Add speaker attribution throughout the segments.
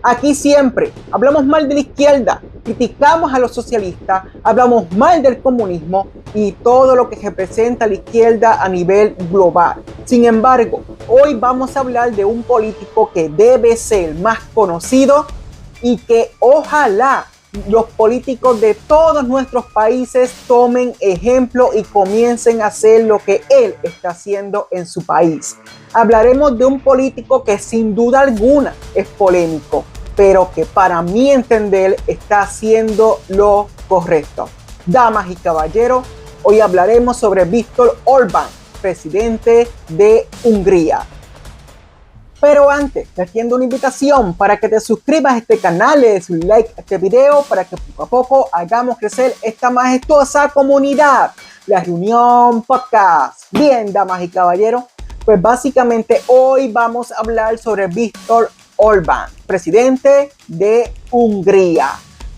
Speaker 1: Aquí siempre hablamos mal de la izquierda, criticamos a los socialistas, hablamos mal del comunismo y todo lo que representa la izquierda a nivel global. Sin embargo, hoy vamos a hablar de un político que debe ser más conocido y que ojalá los políticos de todos nuestros países tomen ejemplo y comiencen a hacer lo que él está haciendo en su país. Hablaremos de un político que sin duda alguna es polémico, pero que para mi entender está haciendo lo correcto. Damas y caballeros, hoy hablaremos sobre Viktor Orbán, presidente de Hungría. Pero antes, te extiendo una invitación para que te suscribas a este canal, le des un like a este video para que poco a poco hagamos crecer esta majestuosa comunidad, La Reunión Podcast. Bien, damas y caballeros, pues básicamente hoy vamos a hablar sobre Viktor Orbán, presidente de Hungría.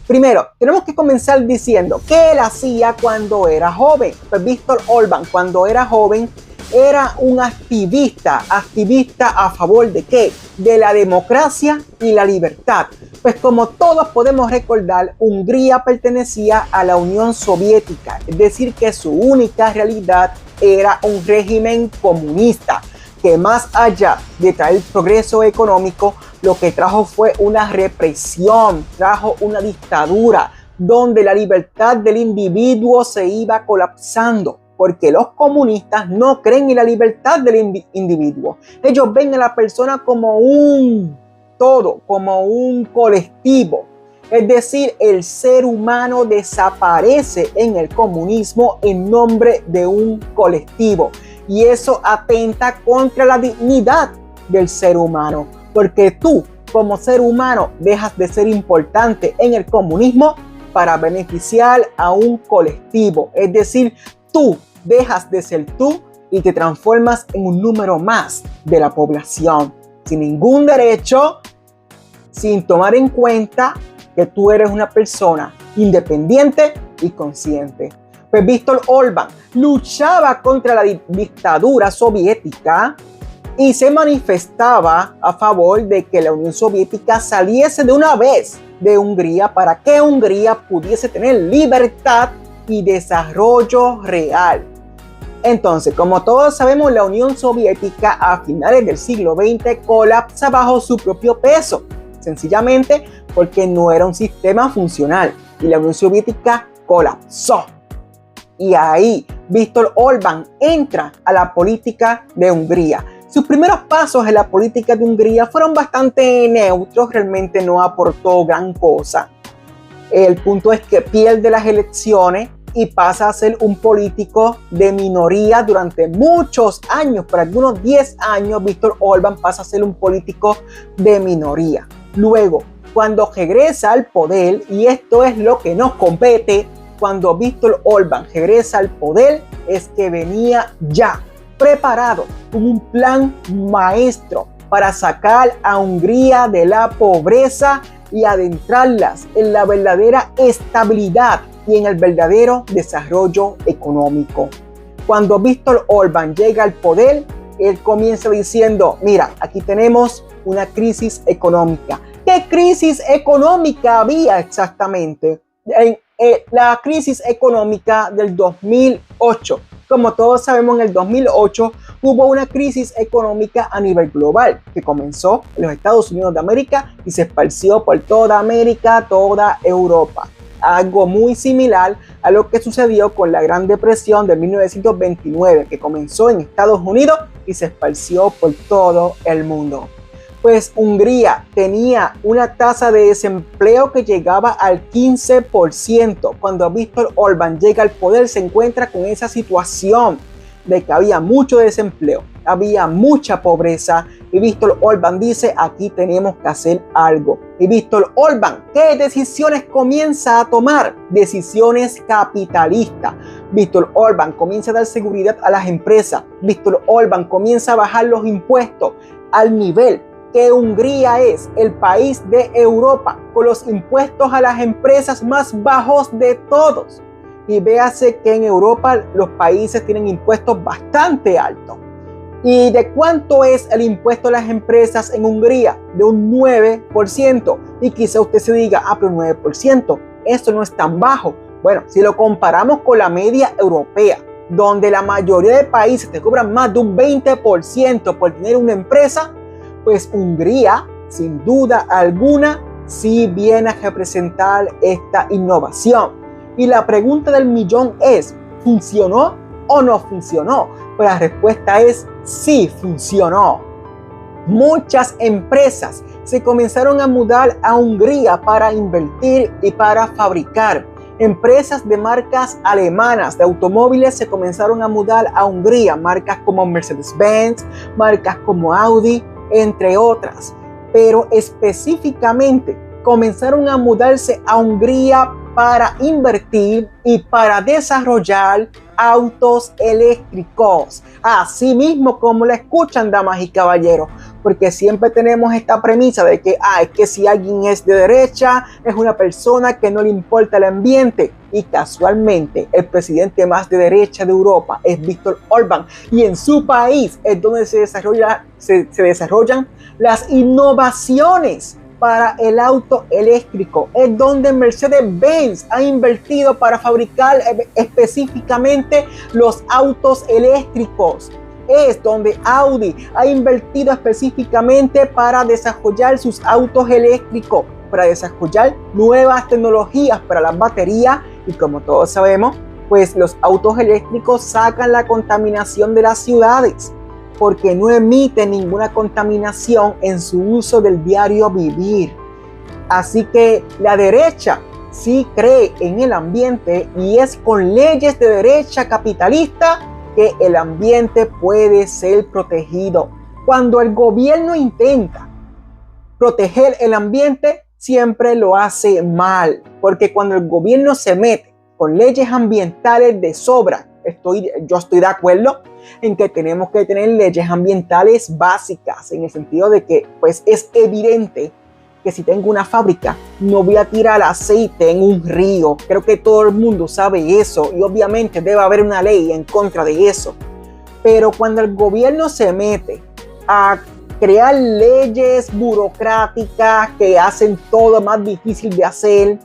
Speaker 1: Primero, tenemos que comenzar diciendo qué él hacía cuando era joven. Pues Viktor Orbán, cuando era joven, era un activista a favor de ¿qué? De la democracia y la libertad. Pues como todos podemos recordar, Hungría pertenecía a la Unión Soviética, es decir que su única realidad era un régimen comunista, que más allá de traer progreso económico, lo que trajo fue una represión, trajo una dictadura, donde la libertad del individuo se iba colapsando. Porque los comunistas no creen en la libertad del individuo. Ellos ven a la persona como un todo, como un colectivo. Es decir, el ser humano desaparece en el comunismo en nombre de un colectivo. Y eso atenta contra la dignidad del ser humano. Porque tú, como ser humano, dejas de ser importante en el comunismo para beneficiar a un colectivo. Es decir, tú dejas de ser tú y te transformas en un número más de la población, sin ningún derecho, sin tomar en cuenta que tú eres una persona independiente y consciente. Pues Viktor Orbán luchaba contra la dictadura soviética y se manifestaba a favor de que la Unión Soviética saliese de una vez de Hungría para que Hungría pudiese tener libertad y desarrollo real. Entonces, como todos sabemos, la Unión Soviética a finales del siglo XX colapsa bajo su propio peso, sencillamente porque no era un sistema funcional y la Unión Soviética colapsó. Y ahí Viktor Orbán entra a la política de Hungría. Sus primeros pasos en la política de Hungría fueron bastante neutros, realmente no aportó gran cosa. El punto es que pierde las elecciones y pasa a ser un político de minoría durante muchos años. Por algunos 10 años, Viktor Orbán pasa a ser un político de minoría. Luego, cuando regresa al poder, y esto es lo que nos compete, cuando Viktor Orbán regresa al poder, es que venía ya preparado con un plan maestro para sacar a Hungría de la pobreza y adentrarlas en la verdadera estabilidad y en el verdadero desarrollo económico. Cuando Viktor Orbán llega al poder, él comienza diciendo, mira, aquí tenemos una crisis económica. ¿Qué crisis económica había exactamente? La crisis económica del 2008. Como todos sabemos, en el 2008 hubo una crisis económica a nivel global que comenzó en los Estados Unidos de América y se esparció por toda América, toda Europa. Algo muy similar a lo que sucedió con la Gran Depresión de 1929, que comenzó en Estados Unidos y se esparció por todo el mundo. Pues Hungría tenía una tasa de desempleo que llegaba al 15%. Cuando Viktor Orbán llega al poder, se encuentra con esa situación de que había mucho desempleo, había mucha pobreza, y Viktor Orbán dice, aquí tenemos que hacer algo. Y Viktor Orbán, ¿qué decisiones comienza a tomar? Decisiones capitalistas. Viktor Orbán comienza a dar seguridad a las empresas. Viktor Orbán comienza a bajar los impuestos al nivel que Hungría es el país de Europa con los impuestos a las empresas más bajos de todos. Y véase que en Europa los países tienen impuestos bastante altos. ¿Y de cuánto es el impuesto a las empresas en Hungría? De un 9%. Y quizá usted se diga, pero 9%, eso no es tan bajo. Bueno, si lo comparamos con la media europea, donde la mayoría de países te cobran más de un 20% por tener una empresa, pues Hungría, sin duda alguna, sí viene a representar esta innovación. Y la pregunta del millón es, ¿funcionó o no funcionó? Pues la respuesta es sí, funcionó. Muchas empresas se comenzaron a mudar a Hungría para invertir y para fabricar. Empresas de marcas alemanas de automóviles se comenzaron a mudar a Hungría, marcas como Mercedes-Benz, marcas como Audi, entre otras. Pero específicamente comenzaron a mudarse a Hungría para invertir y para desarrollar autos eléctricos, así mismo como la escuchan, damas y caballeros, porque siempre tenemos esta premisa de que, es que si alguien es de derecha, es una persona que no le importa el ambiente, y casualmente el presidente más de derecha de Europa es Viktor Orbán, y en su país es donde se desarrollan las innovaciones para el auto eléctrico. Es donde Mercedes-Benz ha invertido para fabricar específicamente los autos eléctricos. Es donde Audi ha invertido específicamente para desarrollar sus autos eléctricos, para desarrollar nuevas tecnologías para las baterías. Y como todos sabemos, pues los autos eléctricos sacan la contaminación de las ciudades, porque no emite ninguna contaminación en su uso del diario vivir. Así que la derecha sí cree en el ambiente, y es con leyes de derecha capitalista que el ambiente puede ser protegido. Cuando el gobierno intenta proteger el ambiente, siempre lo hace mal, porque cuando el gobierno se mete con leyes ambientales de sobra, yo estoy de acuerdo en que tenemos que tener leyes ambientales básicas, en el sentido de que pues es evidente que si tengo una fábrica no voy a tirar aceite en un río. Creo que todo el mundo sabe eso, y obviamente debe haber una ley en contra de eso. Pero cuando el gobierno se mete a crear leyes burocráticas que hacen todo más difícil de hacer,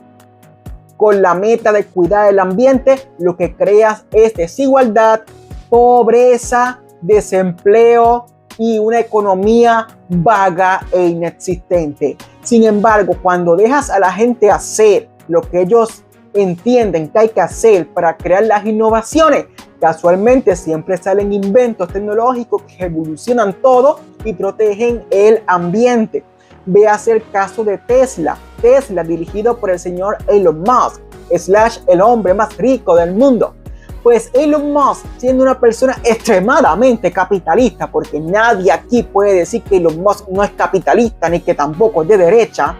Speaker 1: con la meta de cuidar el ambiente, lo que creas es desigualdad, pobreza, desempleo y una economía vaga e inexistente. Sin embargo, cuando dejas a la gente hacer lo que ellos entienden que hay que hacer para crear las innovaciones, casualmente siempre salen inventos tecnológicos que evolucionan todo y protegen el ambiente. Véase el caso de Tesla, dirigido por el señor Elon Musk, / el hombre más rico del mundo. Pues Elon Musk, siendo una persona extremadamente capitalista, porque nadie aquí puede decir que Elon Musk no es capitalista ni que tampoco es de derecha,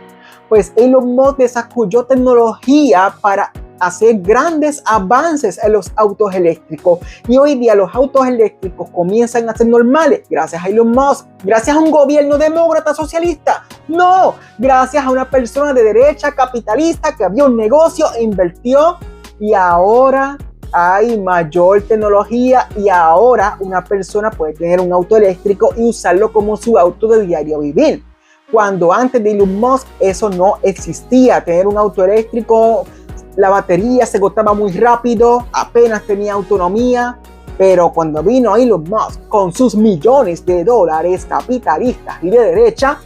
Speaker 1: pues Elon Musk desarrolló tecnología para hacer grandes avances en los autos eléctricos, y hoy día los autos eléctricos comienzan a ser normales gracias a Elon Musk. ¿Gracias a un gobierno demócrata socialista? No, gracias a una persona de derecha capitalista que abrió un negocio e invirtió, y ahora hay mayor tecnología, y ahora una persona puede tener un auto eléctrico y usarlo como su auto de diario vivir, cuando antes de Elon Musk eso no existía. Tener un auto eléctrico, la batería se agotaba muy rápido, apenas tenía autonomía. Pero cuando vino Elon Musk con sus millones de dólares capitalistas y de derecha,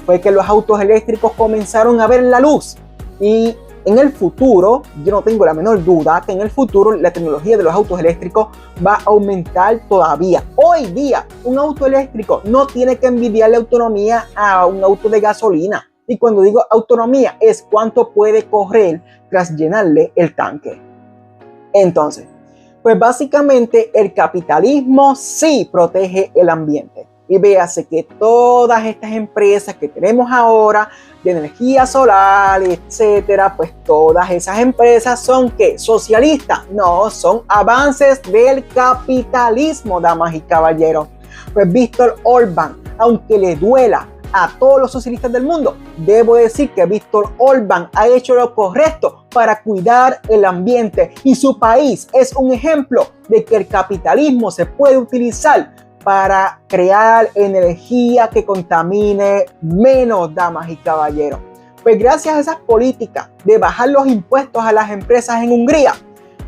Speaker 1: fue que los autos eléctricos comenzaron a ver la luz. Y en el futuro, yo no tengo la menor duda que en el futuro la tecnología de los autos eléctricos va a aumentar todavía. Hoy día, un auto eléctrico no tiene que envidiarle autonomía a un auto de gasolina. Y cuando digo autonomía, es cuánto puede correr tras llenarle el tanque. Entonces, pues básicamente el capitalismo sí protege el ambiente. Y véase que todas estas empresas que tenemos ahora de energía solar, etcétera, pues todas esas empresas son ¿qué? Socialistas. No, son avances del capitalismo, damas y caballeros. Pues Viktor Orbán, aunque le duela a todos los socialistas del mundo, debo decir que Viktor Orbán ha hecho lo correcto para cuidar el ambiente, y su país es un ejemplo de que el capitalismo se puede utilizar para crear energía que contamine menos, damas y caballeros. Pues gracias a esas políticas de bajar los impuestos a las empresas en Hungría,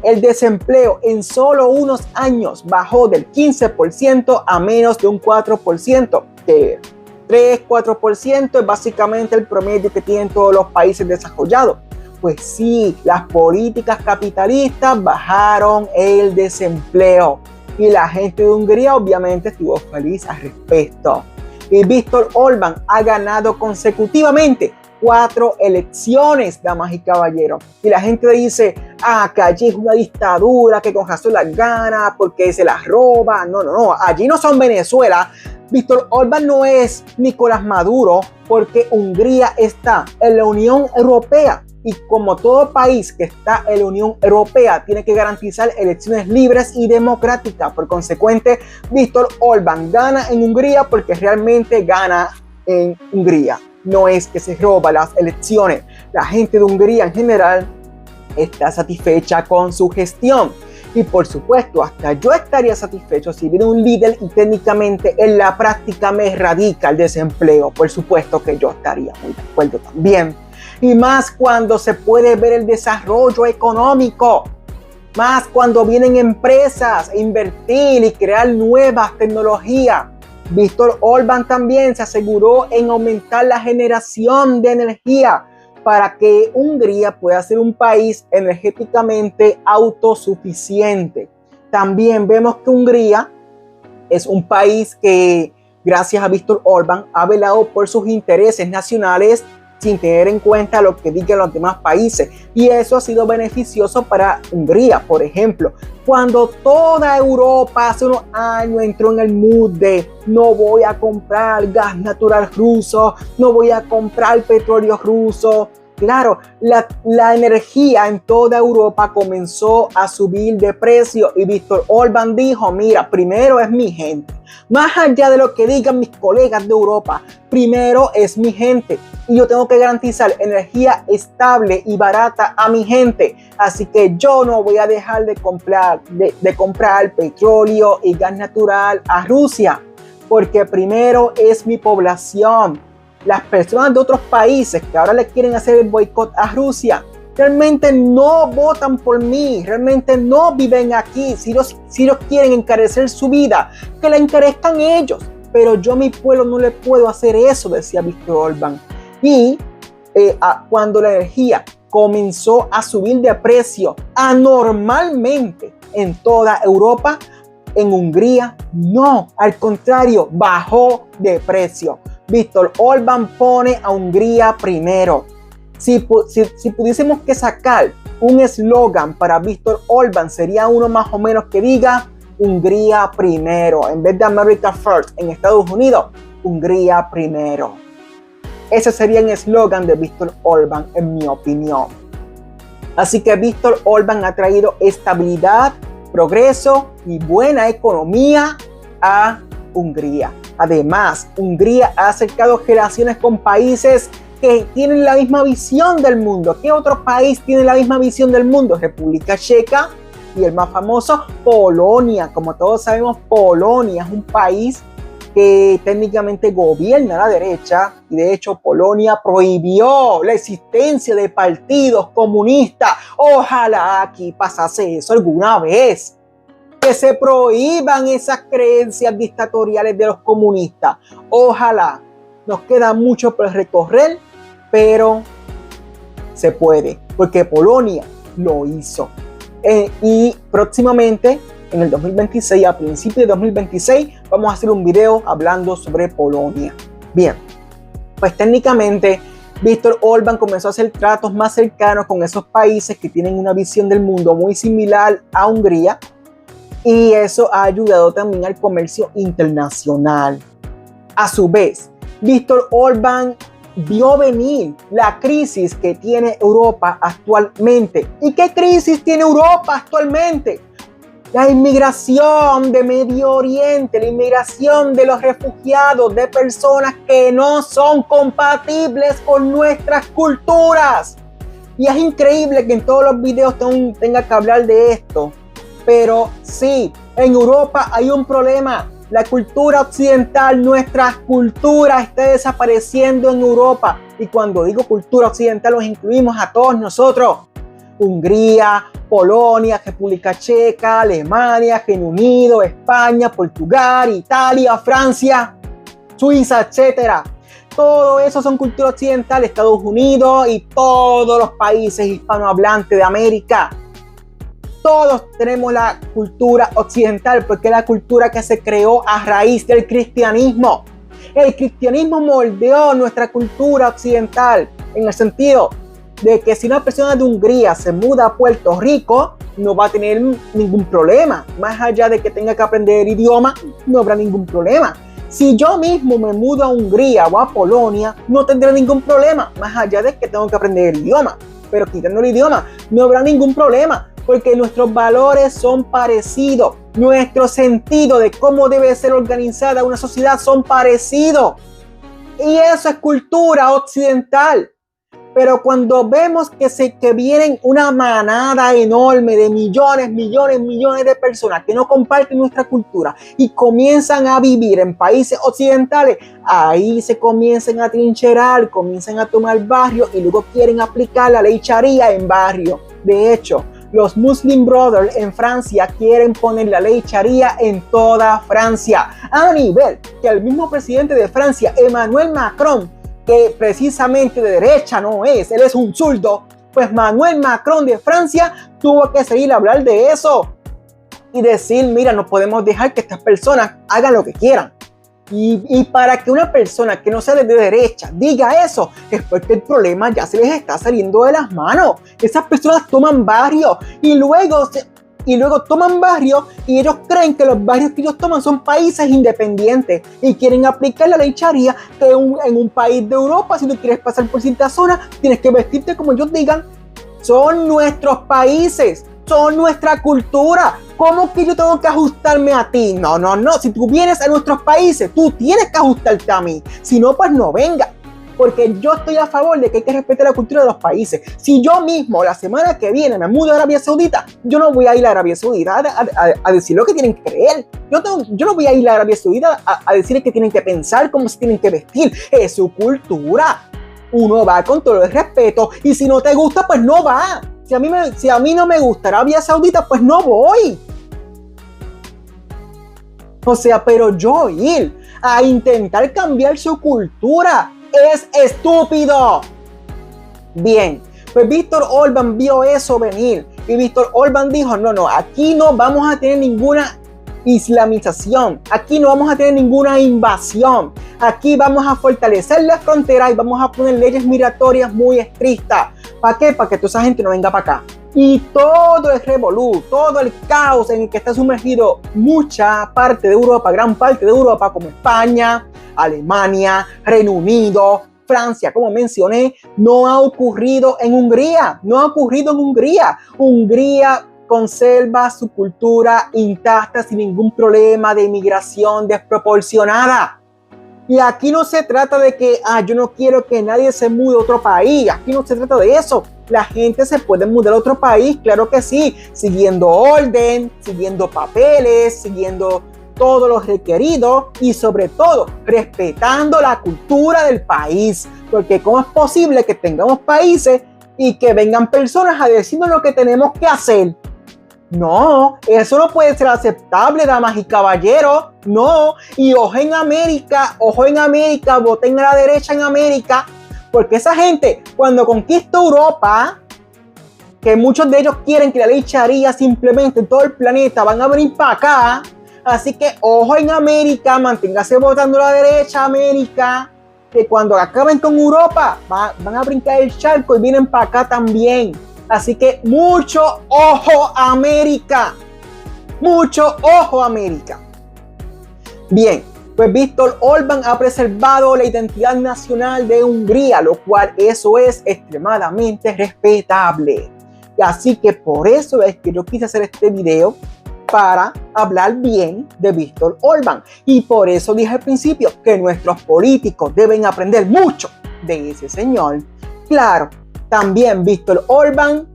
Speaker 1: el desempleo en solo unos años bajó del 15% a menos de un 4%, que 3-4% es básicamente el promedio que tienen todos los países desarrollados. Pues sí, las políticas capitalistas bajaron el desempleo y la gente de Hungría obviamente estuvo feliz al respecto. Y Viktor Orbán ha ganado consecutivamente 4 elecciones, damas y caballeros. Y la gente dice, que allí es una dictadura, que con razón las gana porque se las roba. No, allí no son Venezuela. Viktor Orbán no es Nicolás Maduro, porque Hungría está en la Unión Europea. Y como todo país que está en la Unión Europea, tiene que garantizar elecciones libres y democráticas. Por consecuente, Viktor Orbán gana en Hungría porque realmente gana en Hungría. No es que se roba las elecciones. La gente de Hungría en general está satisfecha con su gestión. Y por supuesto, hasta yo estaría satisfecho si viene un líder y técnicamente en la práctica me erradica el desempleo. Por supuesto que yo estaría muy de acuerdo también. Y más cuando se puede ver el desarrollo económico. Más cuando vienen empresas a invertir y crear nuevas tecnologías. Viktor Orbán también se aseguró en aumentar la generación de energía para que Hungría pueda ser un país energéticamente autosuficiente. También vemos que Hungría es un país que, gracias a Viktor Orbán, ha velado por sus intereses nacionales sin tener en cuenta lo que digan los demás países. Y eso ha sido beneficioso para Hungría. Por ejemplo, cuando toda Europa hace unos años entró en el mood de no voy a comprar gas natural ruso, no voy a comprar petróleo ruso. Claro, la energía en toda Europa comenzó a subir de precio y Viktor Orbán dijo, mira, primero es mi gente. Más allá de lo que digan mis colegas de Europa, primero es mi gente. Y yo tengo que garantizar energía estable y barata a mi gente. Así que yo no voy a dejar de comprar petróleo y gas natural a Rusia. Porque primero es mi población. Las personas de otros países que ahora le quieren hacer el boicot a Rusia realmente no votan por mí, realmente no viven aquí. Si ellos quieren encarecer su vida, que la encarezcan ellos. Pero yo a mi pueblo no le puedo hacer eso, decía Viktor Orbán. Y cuando la energía comenzó a subir de precio anormalmente en toda Europa, en Hungría no, al contrario, bajó de precio. Viktor Orbán pone a Hungría primero. Si pudiésemos que sacar un eslogan para Viktor Orbán, sería uno más o menos que diga Hungría primero. En vez de America First en Estados Unidos, Hungría primero. Ese sería el eslogan de Viktor Orbán, en mi opinión. Así que Viktor Orbán ha traído estabilidad, progreso y buena economía a Hungría. Además, Hungría ha acercado relaciones con países que tienen la misma visión del mundo. ¿Qué otro país tiene la misma visión del mundo? República Checa y el más famoso, Polonia. Como todos sabemos, Polonia es un país que técnicamente gobierna la derecha y de hecho Polonia prohibió la existencia de partidos comunistas. Ojalá aquí pasase eso alguna vez. Que se prohíban esas creencias dictatoriales de los comunistas. Ojalá. Nos queda mucho por recorrer, pero se puede, porque Polonia lo hizo. Y próximamente, en el 2026, a principios de 2026, vamos a hacer un video hablando sobre Polonia. Bien, pues técnicamente Viktor Orbán comenzó a hacer tratos más cercanos con esos países que tienen una visión del mundo muy similar a Hungría. Y eso ha ayudado también al comercio internacional. A su vez, Viktor Orbán vio venir la crisis que tiene Europa actualmente. ¿Y qué crisis tiene Europa actualmente? La inmigración de Medio Oriente, la inmigración de los refugiados, de personas que no son compatibles con nuestras culturas. Y es increíble que en todos los videos tenga que hablar de esto. Pero sí, en Europa hay un problema la cultura occidental, nuestra cultura está desapareciendo en Europa. Y cuando digo cultura occidental, los incluimos a todos nosotros. Hungría, Polonia, República Checa, Alemania, Reino Unido, España, Portugal, Italia, Francia, Suiza, etc. Todo eso son cultura occidental, Estados Unidos y todos los países hispanohablantes de América. Todos tenemos la cultura occidental porque es la cultura que se creó a raíz del cristianismo. El cristianismo moldeó nuestra cultura occidental en el sentido de que si una persona de Hungría se muda a Puerto Rico, no va a tener ningún problema. Más allá de que tenga que aprender el idioma, no habrá ningún problema. Si yo mismo me mudo a Hungría o a Polonia, no tendré ningún problema. Más allá de que tengo que aprender el idioma. Pero quitando el idioma, no habrá ningún problema. Porque nuestros valores son parecidos. Nuestro sentido de cómo debe ser organizada una sociedad son parecidos. Y eso es cultura occidental. Pero cuando vemos que vienen una manada enorme de millones de personas que no comparten nuestra cultura y comienzan a vivir en países occidentales, ahí se comienzan a trincherar, comienzan a tomar barrios y luego quieren aplicar la ley Sharia en barrio. De hecho, los Muslim Brothers en Francia quieren poner la ley Sharia en toda Francia, a nivel que el mismo presidente de Francia, Emmanuel Macron, que precisamente de derecha no es, él es un zurdo, pues Emmanuel Macron de Francia tuvo que salir a hablar de eso y decir, mira, no podemos dejar que estas personas hagan lo que quieran. Y para que una persona que no sea de derecha diga eso, es porque el problema ya se les está saliendo de las manos. Esas personas toman barrios y luego toman barrios y ellos creen que los barrios que ellos toman son países independientes y quieren aplicar la ley Sharia que en un país de Europa, si tú quieres pasar por cierta zona, tienes que vestirte como ellos digan. Son nuestros países, son nuestra cultura. ¿Cómo que yo tengo que ajustarme a ti? No. Si tú vienes a nuestros países, tú tienes que ajustarte a mí. Si no, pues no venga. Porque yo estoy a favor de que hay que respetar la cultura de los países. Si yo mismo la semana que viene me mudo a Arabia Saudita, yo no voy a ir a Arabia Saudita a decir lo que tienen que creer. Yo no voy a ir a Arabia Saudita a decir que tienen que pensar, cómo se tienen que vestir. Es su cultura. Uno va con todo el respeto y si no te gusta, pues no va. Si a mí no me gusta Arabia Saudita, pues no voy. O sea, pero yo ir a intentar cambiar su cultura es estúpido. Bien, pues Víctor Orbán vio eso venir y Víctor Orbán dijo, no, aquí no vamos a tener ninguna islamización, aquí no vamos a tener ninguna invasión, aquí vamos a fortalecer la frontera y vamos a poner leyes migratorias muy estrictas. ¿Para qué? Para que toda esa gente no venga para acá. Y todo el revolú, todo el caos en el que está sumergido mucha parte de Europa, gran parte de Europa, como España, Alemania, Reino Unido, Francia, como mencioné, no ha ocurrido en Hungría. Hungría conserva su cultura intacta sin ningún problema de inmigración desproporcionada. Y aquí no se trata de que yo no quiero que nadie se mude a otro país. Aquí no se trata de eso. La gente se puede mudar a otro país, claro que sí, siguiendo orden, siguiendo papeles, siguiendo todo lo requerido y sobre todo respetando la cultura del país. Porque ¿cómo es posible que tengamos países y que vengan personas a decirnos lo que tenemos que hacer? No, eso no puede ser aceptable, damas y caballeros. No, y ojo en América, voten a la derecha en América. Porque esa gente, cuando conquista Europa, que muchos de ellos quieren que la ley Sharia simplemente en todo el planeta van a venir para acá. Así que ojo en América, manténgase votando a la derecha, América. Que cuando acaben con Europa, van a brincar el charco y vienen para acá también. Así que mucho ojo, América. Mucho ojo, América. Bien. Pues Víctor Orbán ha preservado la identidad nacional de Hungría, lo cual eso es extremadamente respetable. Y así que por eso es que yo quise hacer este video para hablar bien de Víctor Orbán. Y por eso dije al principio que nuestros políticos deben aprender mucho de ese señor. Claro, también Víctor Orbán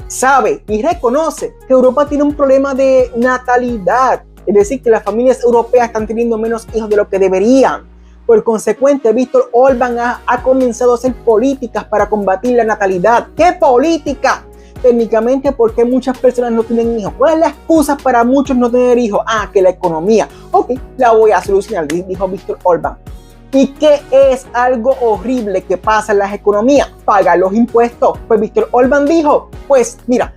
Speaker 1: sabe y reconoce que Europa tiene un problema de natalidad. Es decir, que las familias europeas están teniendo menos hijos de lo que deberían. Por consecuente, Viktor Orbán ha comenzado a hacer políticas para combatir la natalidad. ¿Qué política? Técnicamente, ¿por qué muchas personas no tienen hijos? ¿Cuál es la excusa para muchos no tener hijos? Que la economía. Ok, la voy a solucionar, dijo Viktor Orbán. ¿Y qué es algo horrible que pasa en las economías? Pagar los impuestos. Pues Viktor Orbán dijo, pues mira,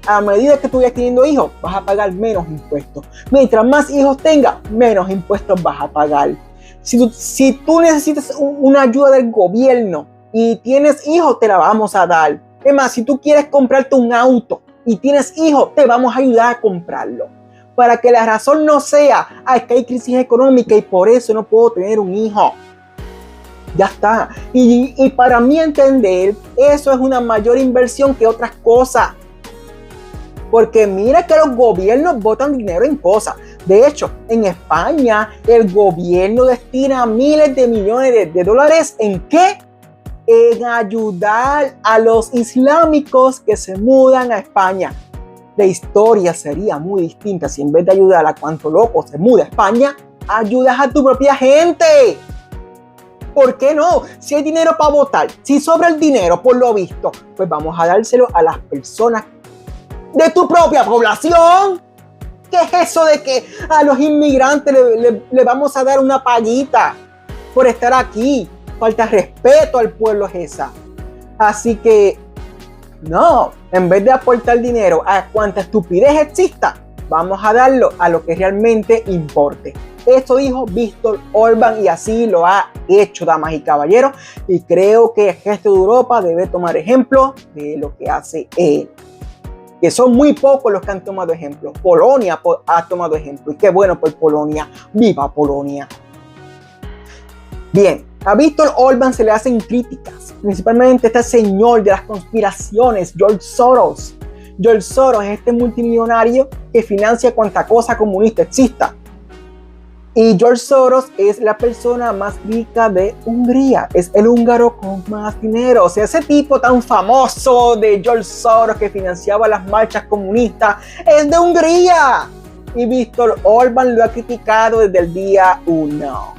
Speaker 1: a medida que tú vayas teniendo hijos, vas a pagar menos impuestos. Mientras más hijos tengas, menos impuestos vas a pagar. Si tú necesitas una ayuda del gobierno y tienes hijos, te la vamos a dar. Es más, si tú quieres comprarte un auto y tienes hijos, te vamos a ayudar a comprarlo. Para que la razón no sea, es que hay crisis económica y por eso no puedo tener un hijo. Ya está. Y para mí entender, eso es una mayor inversión que otras cosas. Porque mira que los gobiernos botan dinero en cosas. De hecho, en España, el gobierno destina miles de millones de dólares ¿en qué? En ayudar a los islámicos que se mudan a España. La historia sería muy distinta si en vez de ayudar a cuanto loco se muda a España, ayudas a tu propia gente. ¿Por qué no? Si hay dinero para votar, si sobra el dinero por lo visto, pues vamos a dárselo a las personas de tu propia población. ¿Qué es eso de que a los inmigrantes le vamos a dar una paguita por estar aquí? Falta respeto al pueblo es esa. Así que no, en vez de aportar dinero a cuanta estupidez exista, vamos a darlo a lo que realmente importe. Esto dijo Viktor Orbán y así lo ha hecho, damas y caballeros. Y creo que el resto de Europa debe tomar ejemplo de lo que hace él. Que son muy pocos los que han tomado ejemplo. Polonia ha tomado ejemplo. Y qué bueno por Polonia. ¡Viva Polonia! Bien, a Viktor Orbán se le hacen críticas. Principalmente este señor de las conspiraciones, George Soros. George Soros es este multimillonario que financia cuanta cosa comunista exista. Y George Soros es la persona más rica de Hungría. Es el húngaro con más dinero. O sea, ese tipo tan famoso de George Soros que financiaba las marchas comunistas es de Hungría. Y Viktor Orbán lo ha criticado desde el día 1.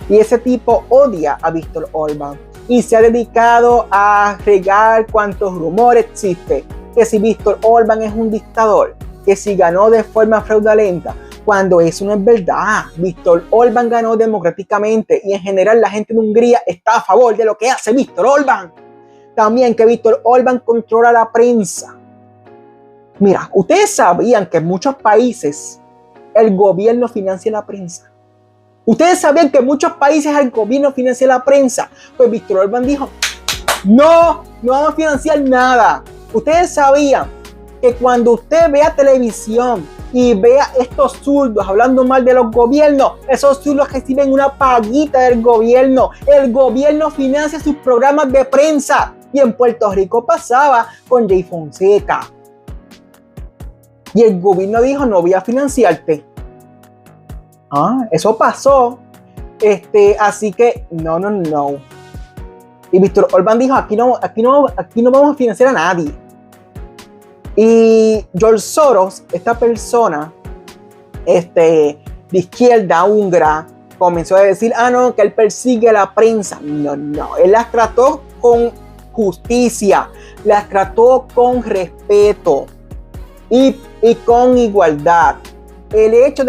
Speaker 1: Y ese tipo odia a Viktor Orbán. Y se ha dedicado a regar cuantos rumores existe. Que si Viktor Orbán es un dictador. Que si ganó de forma fraudulenta. Cuando eso no es verdad. Viktor Orbán ganó democráticamente y en general la gente de Hungría está a favor de lo que hace Viktor Orbán. También que Viktor Orbán controla la prensa. Mira, ustedes sabían que en muchos países el gobierno financia la prensa. Ustedes sabían que en muchos países el gobierno financia la prensa. Pues Viktor Orbán dijo, no vamos a financiar nada. Ustedes sabían que cuando usted vea televisión y vea estos zurdos hablando mal de los gobiernos, esos zurdos reciben una paguita del gobierno. El gobierno financia sus programas de prensa. Y en Puerto Rico pasaba con Jay Fonseca. Y el gobierno dijo, no voy a financiarte. Eso pasó. Así que no. Y Viktor Orbán dijo, aquí no vamos a financiar a nadie. Y George Soros, esta persona de izquierda húngara, comenzó a decir, no, que él persigue a la prensa. No, él las trató con justicia, las trató con respeto y con igualdad. El hecho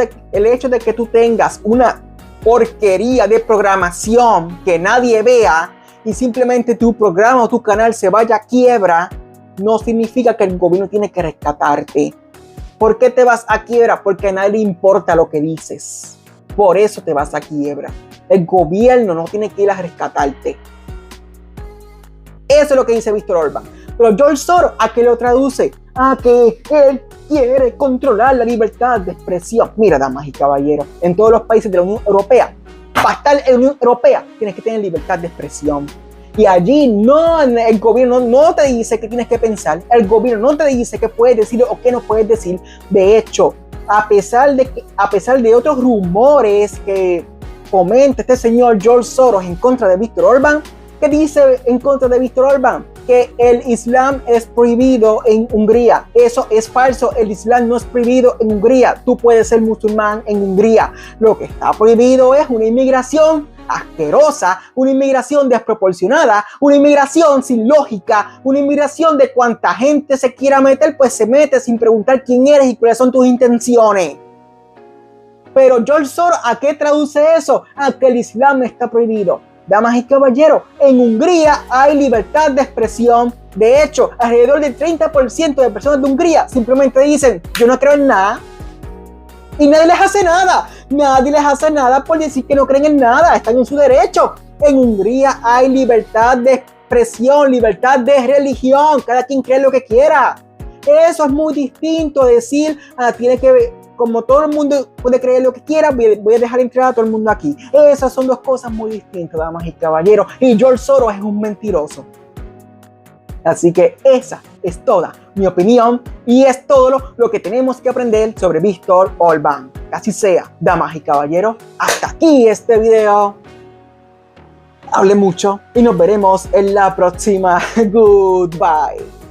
Speaker 1: de que tú tengas una porquería de programación que nadie vea y simplemente tu programa o tu canal se vaya a quiebra, no significa que el gobierno tiene que rescatarte. ¿Por qué te vas a quiebra? Porque a nadie le importa lo que dices. Por eso te vas a quiebra. El gobierno no tiene que ir a rescatarte. Eso es lo que dice Viktor Orbán. Pero George Soros, ¿a qué lo traduce? A que él quiere controlar la libertad de expresión. Mira, damas y caballeros, en todos los países de la Unión Europea, para estar en la Unión Europea, tienes que tener libertad de expresión. Y allí el gobierno no te dice qué tienes que pensar. El gobierno no te dice qué puedes decir o qué no puedes decir. De hecho, a pesar de otros rumores que comenta este señor George Soros en contra de Viktor Orbán, ¿qué dice en contra de Viktor Orbán? que el Islam es prohibido en Hungría. Eso es falso. El Islam no es prohibido en Hungría. Tú puedes ser musulmán en Hungría. Lo que está prohibido es una inmigración asquerosa, una inmigración desproporcionada, una inmigración sin lógica, una inmigración de cuanta gente se quiera meter, pues se mete sin preguntar quién eres y cuáles son tus intenciones. Pero George Soros, ¿a qué traduce eso? A que el Islam está prohibido. Damas y caballeros, en Hungría hay libertad de expresión. De hecho, alrededor del 30% de personas de Hungría simplemente dicen, yo no creo en nada. Y nadie les hace nada. Nadie les hace nada por decir que no creen en nada. Están en su derecho. En Hungría hay libertad de expresión, libertad de religión. Cada quien cree lo que quiera. Eso es muy distinto a decir, tiene que ver, como todo el mundo puede creer lo que quiera, voy a dejar entrar a todo el mundo aquí. Esas son dos cosas muy distintas, damas y caballeros. Y George Soros es un mentiroso. Así que esa es toda mi opinión y es todo lo que tenemos que aprender sobre Viktor Orbán. Así sea, damas y caballeros, hasta aquí este video. Hable mucho y nos veremos en la próxima. Goodbye.